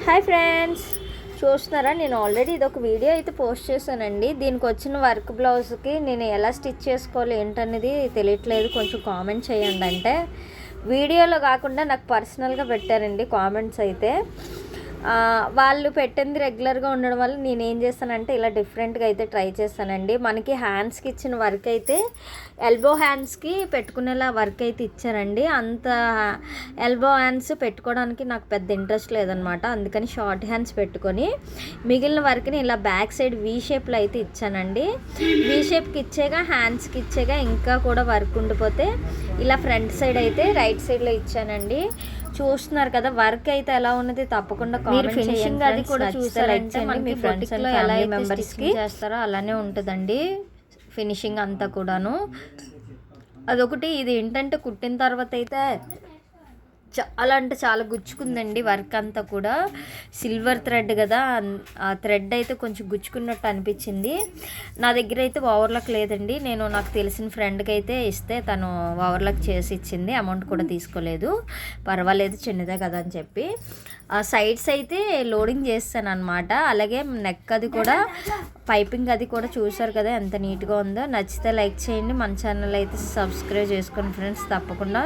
Hi friends, చూస్తున్నారా? నేను already ఇదొక వీడియో అయితే పోస్ట్ చేశానండి. దీనికి వచ్చిన వర్క్ బ్లౌజ్కి నేను ఎలా స్టిచ్ చేసుకోవాలి ఏంటనేది తెలియట్లేదు, కొంచెం కామెంట్ చేయండి. అంటే వీడియోలో కాకుండా నాకు పర్సనల్గా పెట్టారండి కామెంట్స్ అయితే. వాళ్ళు పెట్టింది రెగ్యులర్గా ఉండడం వల్ల నేను ఏం చేస్తానంటే ఇలా డిఫరెంట్గా అయితే ట్రై చేస్తానండి. మనకి హ్యాండ్స్కి ఇచ్చిన వర్క్ అయితే ఎల్బో హ్యాండ్స్కి పెట్టుకునేలా వర్క్ అయితే ఇచ్చారండి. అంత ఎల్బో హ్యాండ్స్ పెట్టుకోవడానికి నాకు పెద్ద ఇంట్రెస్ట్ లేదనమాట. అందుకని షార్ట్ హ్యాండ్స్ పెట్టుకొని మిగిలిన వర్క్ని ఇలా బ్యాక్ సైడ్ వీ షేప్లో అయితే ఇచ్చానండి. వీ షేప్కి ఇచ్చేగా హ్యాండ్స్కి ఇచ్చేగా ఇంకా కూడా వర్క్ ఉండిపోతే ఇలా ఫ్రంట్ సైడ్ అయితే రైట్ సైడ్లో ఇచ్చానండి. చూస్తున్నారు కదా, వర్క్ అయితే ఎలా ఉన్నది తప్పకుండా మీరు ఫినిషింగ్ అది కూడా చూసారంటే మీ ఫ్రెండ్స్ లో ఎలా మెంబర్స్కి చేస్తారో అలానే ఉంటుందండి ఫినిషింగ్ అంతా కూడాను. అదొకటి. ఇది ఏంటంటే కుట్టిన తర్వాత అయితే చాలా అంటే చాలా గుచ్చుకుందండి వర్క్ అంతా కూడా. సిల్వర్ థ్రెడ్ కదా, ఆ థ్రెడ్ అయితే కొంచెం గుచ్చుకున్నట్టు అనిపించింది. నా దగ్గర అయితే ఓవర్లాక్ లేదండి. నేను నాకు తెలిసిన ఫ్రెండ్కి అయితే ఇస్తే తను ఓవర్లాక్ చేసి ఇచ్చింది. అమౌంట్ కూడా తీసుకోలేదు, పర్వాలేదు చిన్నదే కదా అని చెప్పి. ఆ సైడ్స్ అయితే లోడింగ్ చేస్తాను అనమాట. అలాగే నెక్ అది కూడా పైపింగ్ అది కూడా చూసారు కదా ఎంత నీట్గా ఉందో. నచ్చితే లైక్ చేయండి, మన ఛానల్ అయితే సబ్స్క్రైబ్ చేసుకోండి ఫ్రెండ్స్ తప్పకుండా.